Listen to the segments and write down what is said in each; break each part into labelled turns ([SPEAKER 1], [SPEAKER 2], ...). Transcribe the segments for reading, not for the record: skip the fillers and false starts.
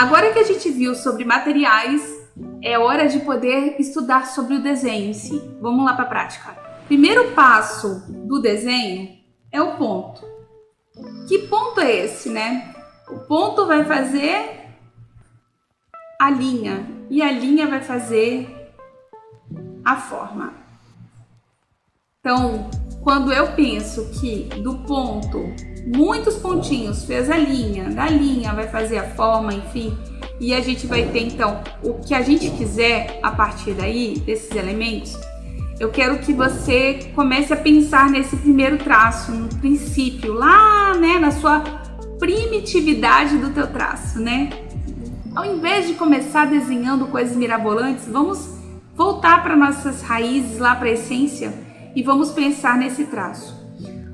[SPEAKER 1] Agora que a gente viu sobre materiais, é hora de poder estudar sobre o desenho em si. Vamos lá para a prática. Primeiro passo do desenho é o ponto. Que ponto é esse, né? O ponto vai fazer a linha e a linha vai fazer a forma. Então, quando eu penso que do ponto, muitos pontinhos fez a linha, da linha vai fazer a forma, enfim, e a gente vai ter então o que a gente quiser a partir daí, desses elementos, eu quero que você comece a pensar nesse primeiro traço, no princípio, lá, né, na sua primitividade do teu traço, né? Ao invés de começar desenhando coisas mirabolantes, vamos voltar para nossas raízes, lá para a essência, e vamos pensar nesse traço.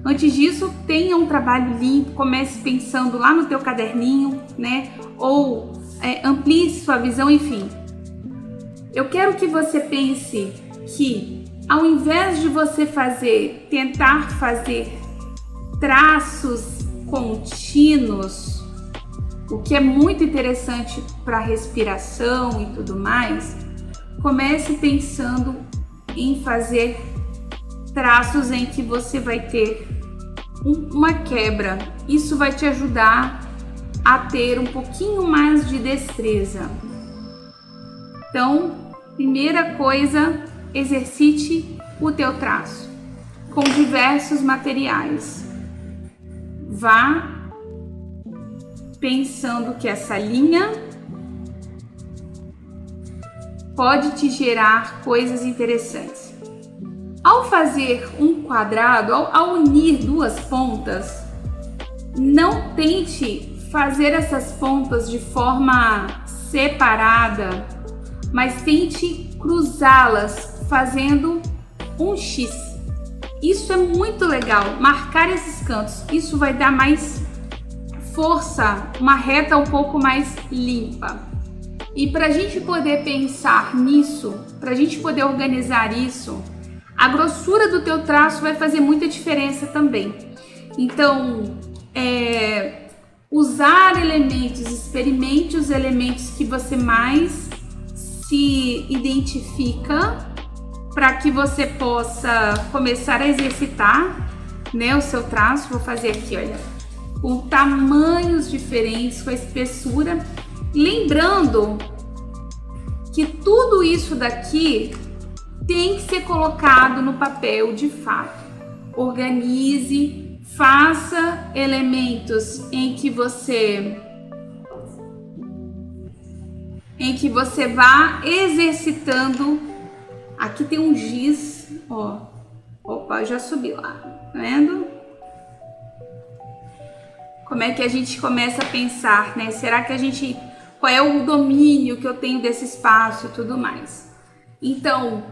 [SPEAKER 1] Antes disso, tenha um trabalho limpo, comece pensando lá no teu caderninho, né? Ou amplie sua visão, enfim. Eu quero que você pense que ao invés de você tentar fazer traços contínuos, o que é muito interessante para a respiração e tudo mais, comece pensando em fazer traços em que você vai ter uma quebra. Isso vai te ajudar a ter um pouquinho mais de destreza. Então, primeira coisa, exercite o teu traço com diversos materiais. Vá pensando que essa linha pode te gerar coisas interessantes. Ao fazer um quadrado, ao unir duas pontas, não tente fazer essas pontas de forma separada, mas tente cruzá-las fazendo um X. Isso é muito legal, marcar esses cantos. Isso vai dar mais força, uma reta um pouco mais limpa. E para a gente poder pensar nisso, para a gente poder organizar isso, a grossura do teu traço vai fazer muita diferença também. Então, usar elementos, experimente os elementos que você mais se identifica para que você possa começar a exercitar, né, o seu traço. Vou fazer aqui, olha, com tamanhos diferentes, com a espessura. Lembrando que tudo isso daqui tem que ser colocado no papel de fato. Organize, faça elementos em que você vá exercitando. Aqui tem um giz, ó. Opa, já subi lá, tá vendo? Como é que a gente começa a pensar, né? Qual é o domínio que eu tenho desse espaço e tudo mais? Então,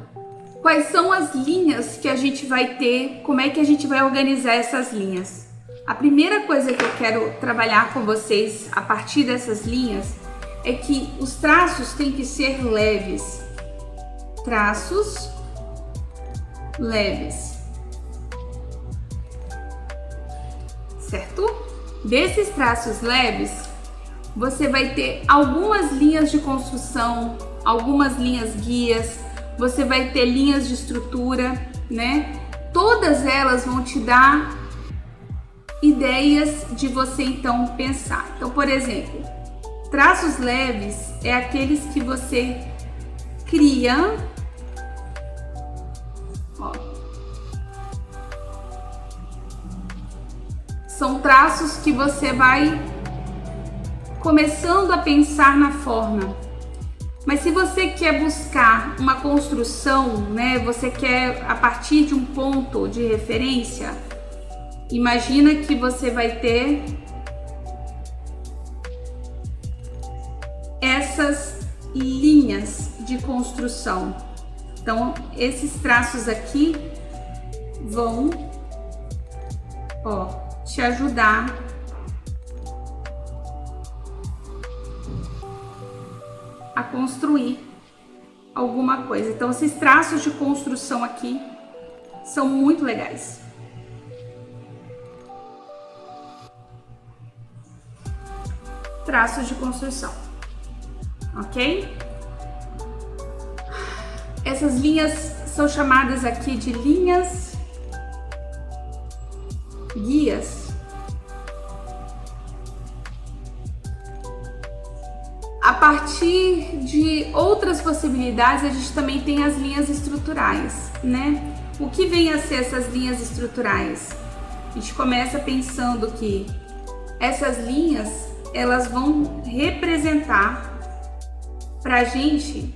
[SPEAKER 1] quais são as linhas que a gente vai ter? Como é que a gente vai organizar essas linhas? A primeira coisa que eu quero trabalhar com vocês a partir dessas linhas é que os traços têm que ser leves. Traços leves. Certo? Desses traços leves, você vai ter algumas linhas de construção, algumas linhas guias, você vai ter linhas de estrutura, né? Todas elas vão te dar ideias de você então pensar. Então, por exemplo, traços leves é aqueles que você cria, ó, são traços que você vai começando a pensar na forma. Mas se você quer buscar uma construção, né, você quer a partir de um ponto de referência, imagina que você vai ter essas linhas de construção. Então, esses traços aqui vão, ó, te ajudar a construir alguma coisa. Então, esses traços de construção aqui são muito legais. Traços de construção. ok? Essas linhas são chamadas aqui de linhas guias. A partir de outras possibilidades, a gente também tem as linhas estruturais, né? O que vem a ser essas linhas estruturais? A gente começa pensando que essas linhas, elas vão representar pra gente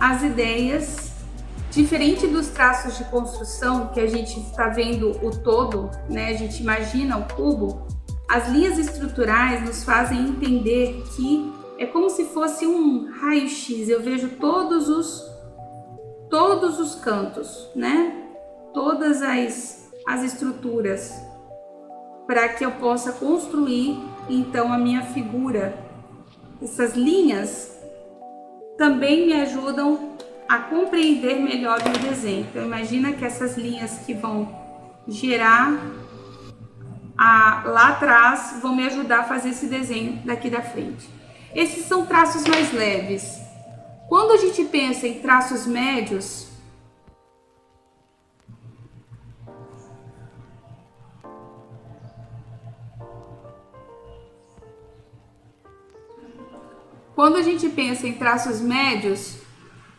[SPEAKER 1] as ideias, diferente dos traços de construção que a gente está vendo o todo, né? A gente imagina o cubo. As linhas estruturais nos fazem entender que é como se fosse um raio-x. Eu vejo todos os cantos, né? Todas as estruturas, para que eu possa construir então a minha figura. Essas linhas também me ajudam a compreender melhor o desenho. Então imagina que essas linhas que vão gerar lá atrás vão me ajudar a fazer esse desenho daqui da frente. Esses são traços mais leves. Quando a gente pensa em traços médios,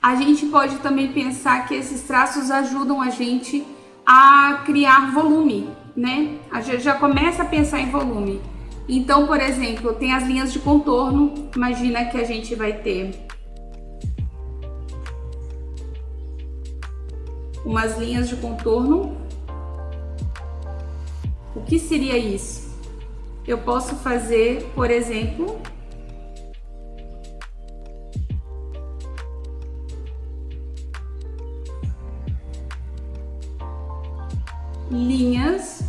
[SPEAKER 1] a gente pode também pensar que esses traços ajudam a gente a criar volume, né? A gente já começa a pensar em volume. Então, por exemplo, tem as linhas de contorno. Imagina que a gente vai ter umas linhas de contorno. O que seria isso? Eu posso fazer, por exemplo, linhas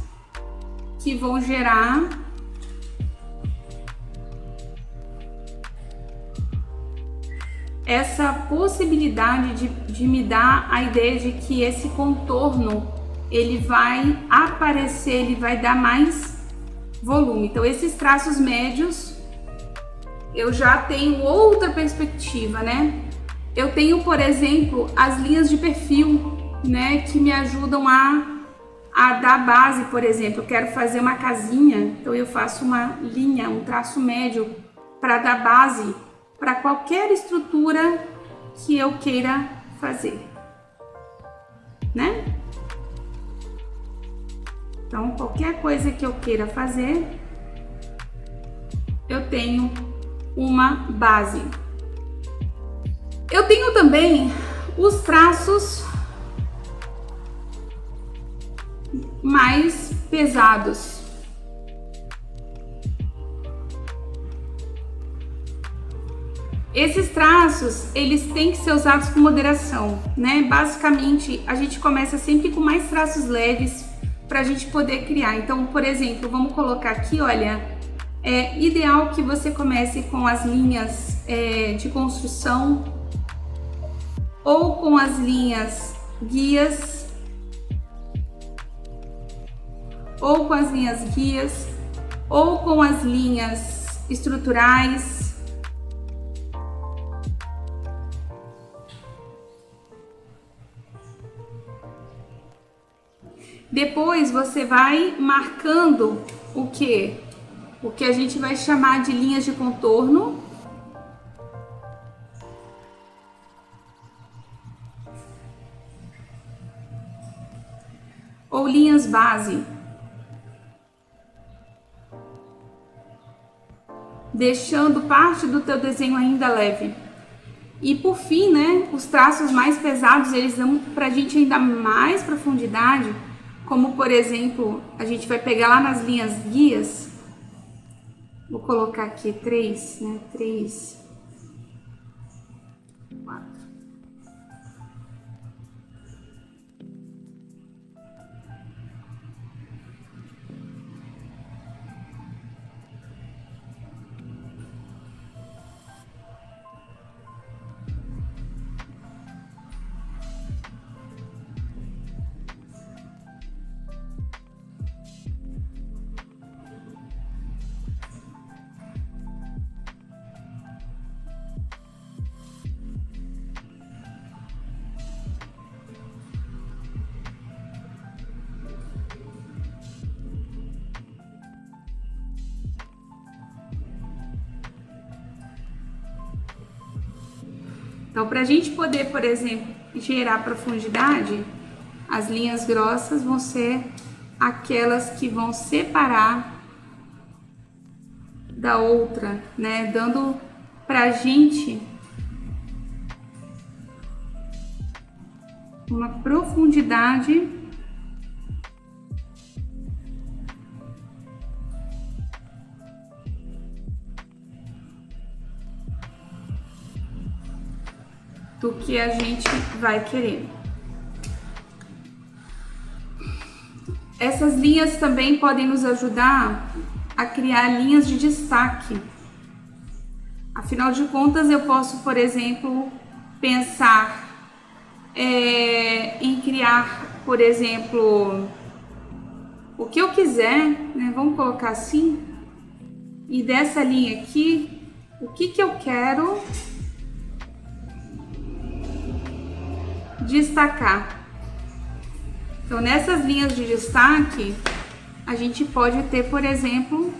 [SPEAKER 1] que vão gerar essa possibilidade de me dar a ideia de que esse contorno ele vai aparecer, ele vai dar mais volume. Então esses traços médios eu já tenho outra perspectiva, né? Eu tenho, por exemplo, as linhas de perfil, né, que me ajudam a dar base. Por exemplo, eu quero fazer uma casinha, então eu faço uma linha, um traço médio para dar base para qualquer estrutura que eu queira fazer, né? Então, qualquer coisa que eu queira fazer, eu tenho uma base. Eu tenho também os traços mais pesados. Esses traços, eles têm que ser usados com moderação, né? Basicamente, a gente começa sempre com mais traços leves para a gente poder criar. Então, por exemplo, vamos colocar aqui, olha, é ideal que você comece com as linhas de construção ou com as linhas guias, ou com as linhas estruturais. Depois você vai marcando o que a gente vai chamar de linhas de contorno. Ou linhas base. Deixando parte do teu desenho ainda leve. E por fim, né, os traços mais pesados, eles dão pra gente ainda mais profundidade. Como, por exemplo, a gente vai pegar lá nas linhas guias, vou colocar aqui 3, né? 3, 4. Então, para a gente poder, por exemplo, gerar profundidade, as linhas grossas vão ser aquelas que vão separar da outra, né? Dando pra gente uma profundidade do que a gente vai querer. Essas linhas também podem nos ajudar a criar linhas de destaque. Afinal de contas, eu posso, por exemplo, pensar em criar, por exemplo, o que eu quiser, né? Vamos colocar assim. E dessa linha aqui, o que eu quero destacar. Então, nessas linhas de destaque, a gente pode ter, por exemplo,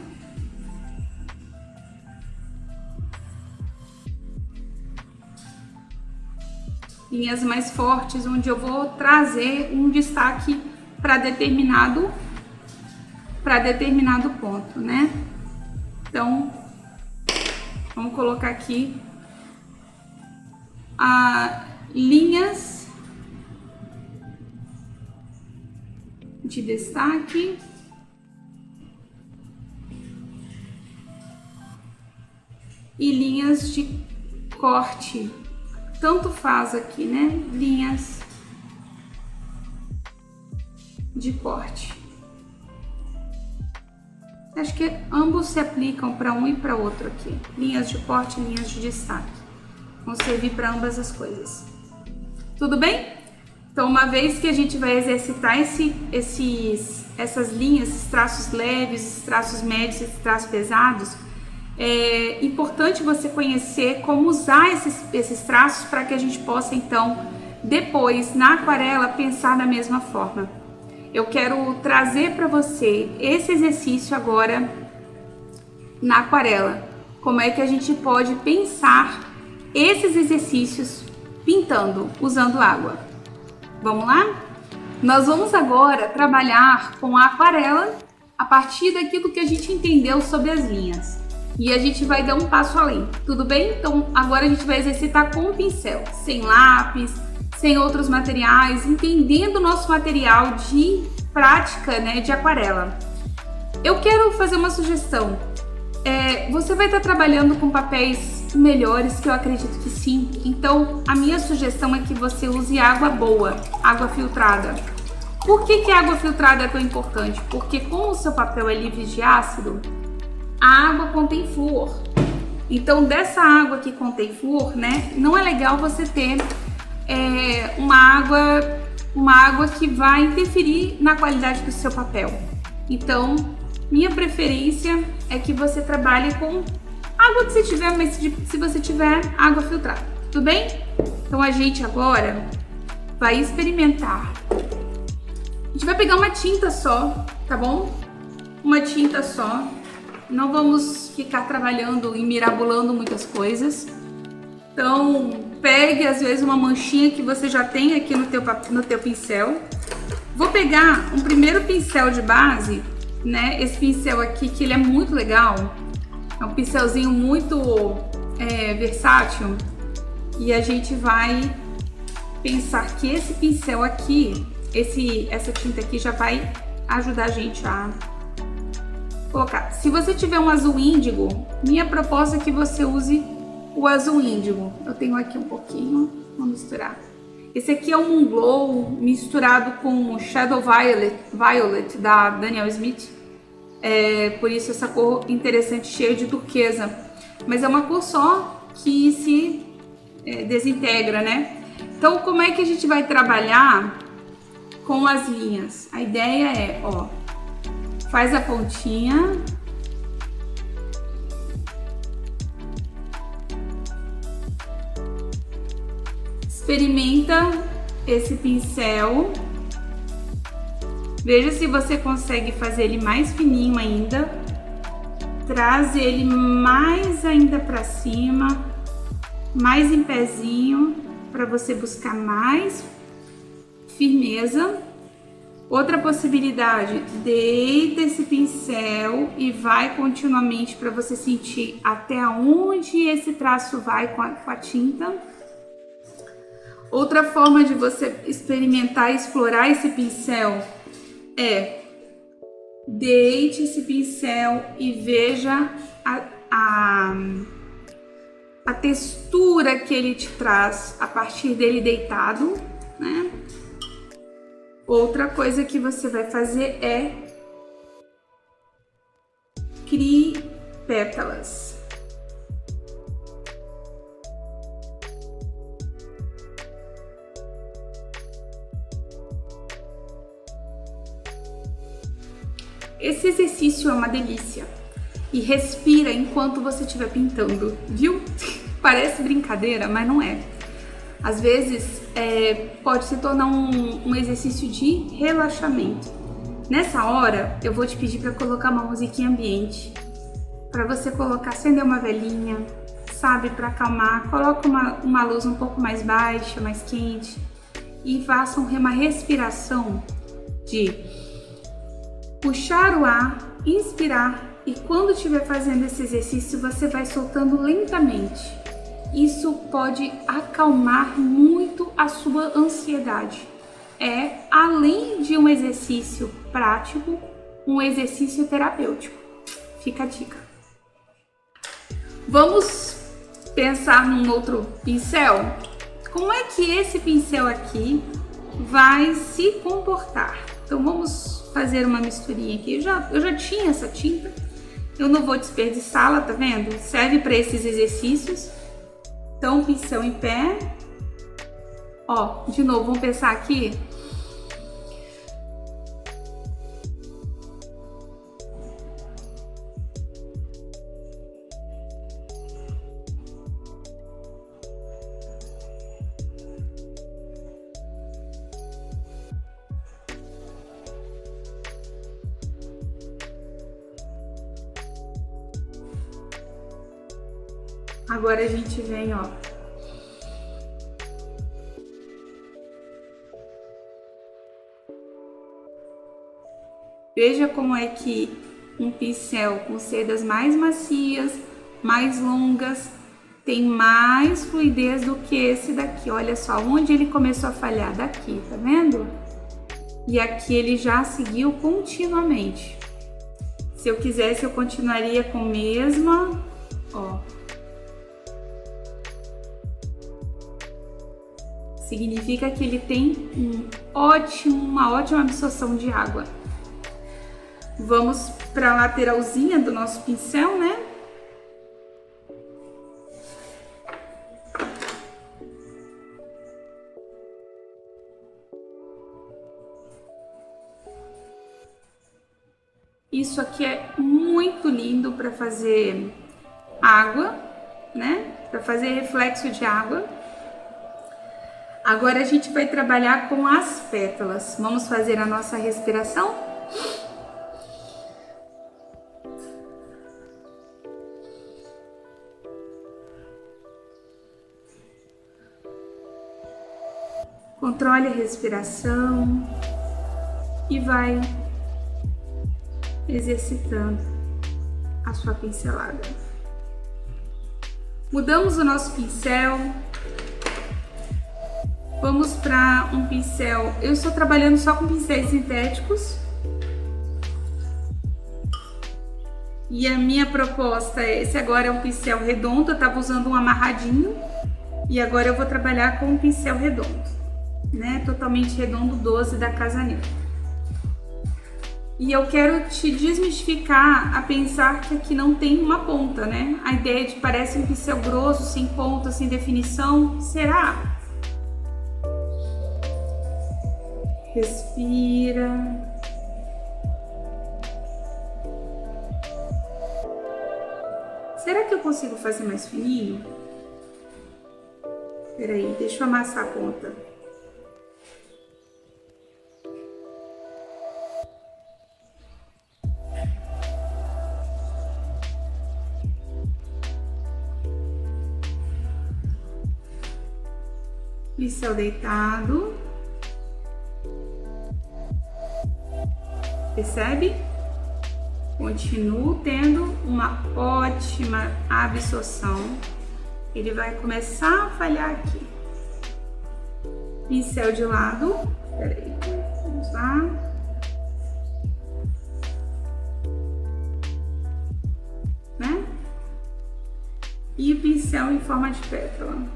[SPEAKER 1] linhas mais fortes, onde eu vou trazer um destaque para determinado ponto, né? Então, vamos colocar aqui linhas de destaque e linhas de corte, tanto faz aqui, né? Linhas de corte. Acho que ambos se aplicam para um e para outro aqui. Linhas de corte e linhas de destaque. Vão servir para ambas as coisas. Tudo bem? Então, uma vez que a gente vai exercitar essas linhas, esses traços leves, esses traços médios, esses traços pesados, é importante você conhecer como usar esses traços para que a gente possa, então, depois, na aquarela, pensar da mesma forma. Eu quero trazer para você esse exercício agora na aquarela. Como é que a gente pode pensar esses exercícios pintando, usando água. Vamos lá? Nós vamos agora trabalhar com a aquarela a partir daquilo que a gente entendeu sobre as linhas. E a gente vai dar um passo além, tudo bem? Então agora a gente vai exercitar com o pincel, sem lápis, sem outros materiais, entendendo o nosso material de prática, né, de aquarela. Eu quero fazer uma sugestão. Você vai estar trabalhando com papéis melhores, que eu acredito que sim. Então a minha sugestão é que você use água boa, água filtrada. Por que a água filtrada é tão importante? Porque como o seu papel é livre de ácido, a água contém flúor. Então dessa água que contém flúor, né, não é legal você ter uma água que vai interferir na qualidade do seu papel. Então minha preferência é que você trabalhe com água que você tiver, mas se você tiver água filtrada, tudo bem? Então a gente agora vai experimentar. A gente vai pegar uma tinta só, tá bom? Uma tinta só. Não vamos ficar trabalhando e mirabolando muitas coisas. Então pegue às vezes uma manchinha que você já tem aqui no teu pincel. Vou pegar um primeiro pincel de base, né? Esse pincel aqui que ele é muito legal. É um pincelzinho muito versátil. E a gente vai pensar que esse pincel aqui, essa tinta aqui já vai ajudar a gente a colocar. Se você tiver um azul índigo, minha proposta é que você use o azul índigo. Eu tenho aqui um pouquinho, vou misturar. Esse aqui é um Moon Glow misturado com Shadow Violet da Daniel Smith. Por isso essa cor interessante, cheia de turquesa. Mas é uma cor só que se desintegra, né? Então como é que a gente vai trabalhar com as linhas? A ideia é, ó, faz a pontinha, experimenta esse pincel, veja se você consegue fazer ele mais fininho ainda, traz ele mais ainda para cima, mais em pezinho para você buscar mais firmeza. Outra possibilidade, deita esse pincel e vai continuamente para você sentir até onde esse traço vai com a tinta. Outra forma de você experimentar e explorar esse pincel é deite esse pincel e veja a textura que ele te traz a partir dele deitado, né? Outra coisa que você vai fazer é crie pétalas. Esse exercício é uma delícia. E respira enquanto você estiver pintando, viu? Parece brincadeira, mas não é. Às vezes pode se tornar um exercício de relaxamento. Nessa hora eu vou te pedir para colocar uma musiquinha ambiente, para você colocar, acender uma velinha, sabe, para acalmar. Coloca uma luz um pouco mais baixa, mais quente e faça uma respiração de puxar o ar, inspirar, e quando estiver fazendo esse exercício você vai soltando lentamente. Isso pode acalmar muito a sua ansiedade. É, além de um exercício prático, um exercício terapêutico. Fica a dica. Vamos pensar num outro pincel? Como é que esse pincel aqui vai se comportar? Então vamos fazer uma misturinha aqui. Eu já tinha essa tinta, eu não vou desperdiçá-la, tá vendo? Serve para esses exercícios. Então, pincel em pé. Ó, de novo, vamos pensar aqui. Agora a gente vem, ó. Veja como é que um pincel com cerdas mais macias, mais longas, tem mais fluidez do que esse daqui. Olha só onde ele começou a falhar, daqui, tá vendo? E aqui ele já seguiu continuamente. Se eu quisesse, eu continuaria com a mesma, ó. Significa que ele tem uma ótima absorção de água. Vamos para a lateralzinha do nosso pincel, né? Isso aqui é muito lindo para fazer água, né? Para fazer reflexo de água. Agora a gente vai trabalhar com as pétalas. Vamos fazer a nossa respiração? Controle a respiração e vai exercitando a sua pincelada. Mudamos o nosso pincel. Vamos para um pincel. Eu estou trabalhando só com pincéis sintéticos. E a minha proposta é esse agora é um pincel redondo. Eu estava usando um amarradinho. E agora eu vou trabalhar com um pincel redondo, né? Totalmente redondo, 12 da Casanel. E eu quero te desmistificar a pensar que aqui não tem uma ponta, né? A ideia de parece um pincel grosso, sem ponta, sem definição. Será? Respira. Será que eu consigo fazer mais fininho? Peraí, deixa eu amassar a ponta. pincel deitado. Percebe? Continuo tendo uma ótima absorção. Ele vai começar a falhar aqui. Pincel de lado. Peraí, vamos lá. Né? E o pincel em forma de pétala.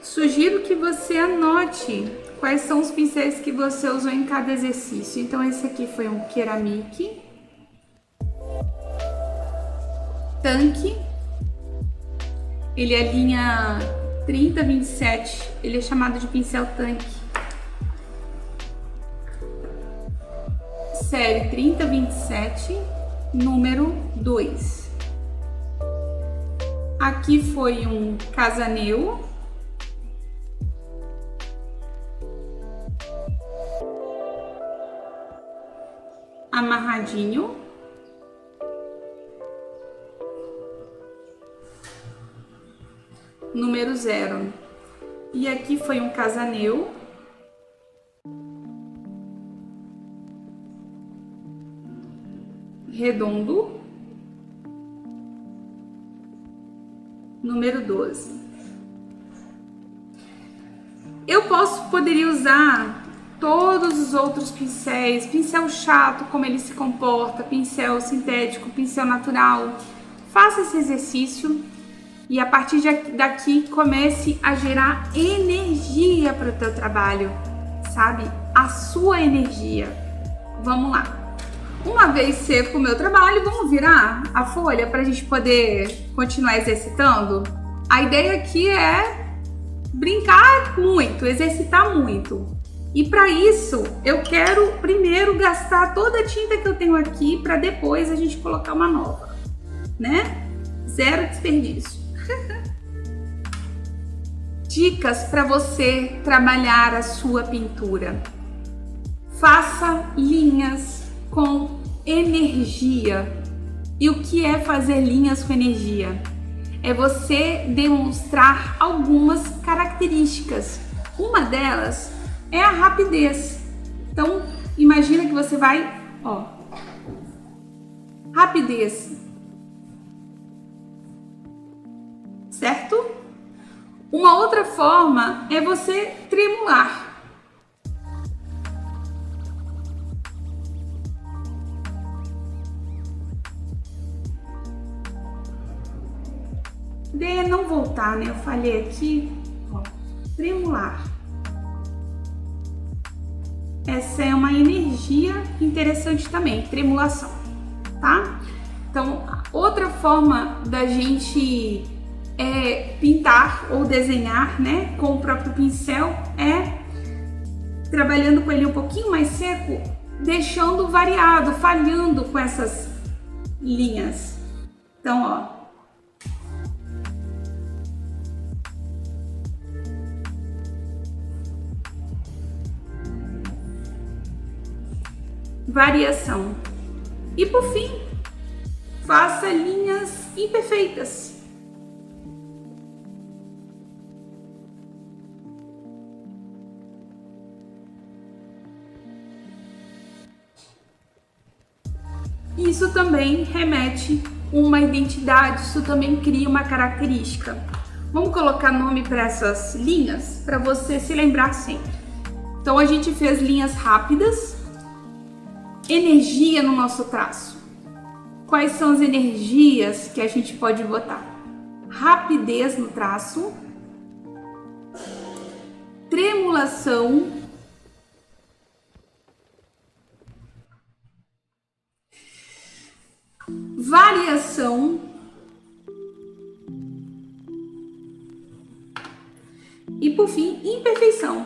[SPEAKER 1] Sugiro que você anote quais são os pincéis que você usou em cada exercício. Então, esse aqui foi um Ceramic, Tanque, ele é linha 3027, ele é chamado de pincel tanque. Série 3027, número 2. Aqui foi um Casaneu. Amarradinho. Número 0. E aqui foi um Casaneu. Redondo. Número 12. Eu poderia usar todos os outros pincéis, pincel chato, como ele se comporta, pincel sintético, pincel natural. Faça esse exercício e a partir daqui comece a gerar energia para o teu trabalho, sabe? A sua energia. Vamos lá. Uma vez seco o meu trabalho, vamos virar a folha para a gente poder continuar exercitando? A ideia aqui é brincar muito, exercitar muito. E para isso, eu quero primeiro gastar toda a tinta que eu tenho aqui para depois a gente colocar uma nova, né? Zero desperdício. Dicas para você trabalhar a sua pintura. Faça linhas com energia. E o que é fazer linhas com energia? É você demonstrar algumas características. Uma delas é a rapidez. Então, imagina que você vai, ó, rapidez, certo? Uma outra forma é você tremular. De não voltar, né? Eu falhei aqui, ó, tremular. Essa é uma energia interessante também, tremulação, tá? Então, outra forma da gente pintar ou desenhar, né, com o próprio pincel é trabalhando com ele um pouquinho mais seco, deixando variado, falhando com essas linhas. Então, ó. Variação. E por fim, faça linhas imperfeitas. Isso também remete uma identidade, isso também cria uma característica. Vamos colocar nome para essas linhas para você se lembrar sempre. Então a gente fez linhas rápidas. Energia no nosso traço. Quais são as energias que a gente pode botar? Rapidez no traço, tremulação, variação e, por fim, imperfeição.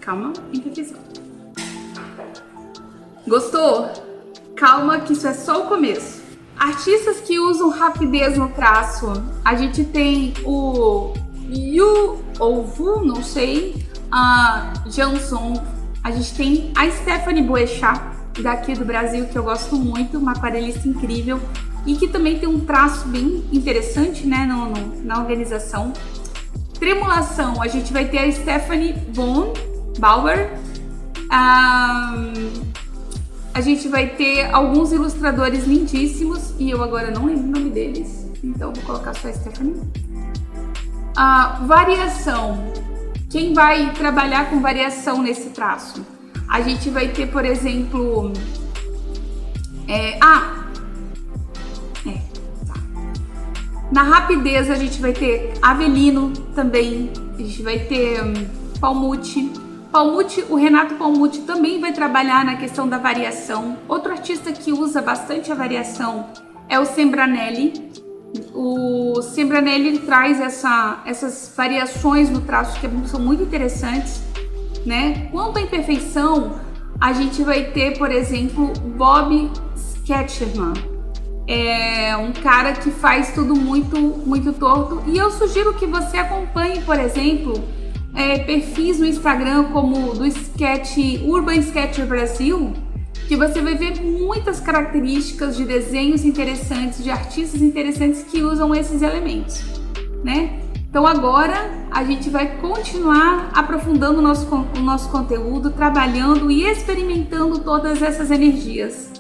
[SPEAKER 1] Calma, imperfeição. Gostou? Calma que isso é só o começo. Artistas que usam rapidez no traço, a gente tem o Yu ou Vu, não sei, a Janson, a gente tem a Stephanie Boechat, daqui do Brasil, que eu gosto muito, uma aquarelista incrível e que também tem um traço bem interessante, né, na organização. Tremulação, a gente vai ter a Stephanie von Bauer, a gente vai ter alguns ilustradores lindíssimos e eu agora não lembro o nome deles, então vou colocar só a Stephanie. Variação, quem vai trabalhar com variação nesse traço? A gente vai ter, por exemplo, na rapidez a gente vai ter Avelino também, a gente vai ter Palmucci, o Renato Palmucci também vai trabalhar na questão da variação. Outro artista que usa bastante a variação é o Sembranelli. O Sembranelli traz essas variações no traço que são muito interessantes, né? Quanto à imperfeição, a gente vai ter, por exemplo, Bob Sketcherman. É um cara que faz tudo muito torto e eu sugiro que você acompanhe, por exemplo, perfis no Instagram como do Urban Sketcher Brasil, que você vai ver muitas características de desenhos interessantes, de artistas interessantes que usam esses elementos, né? Então agora a gente vai continuar aprofundando o nosso conteúdo, trabalhando e experimentando todas essas energias.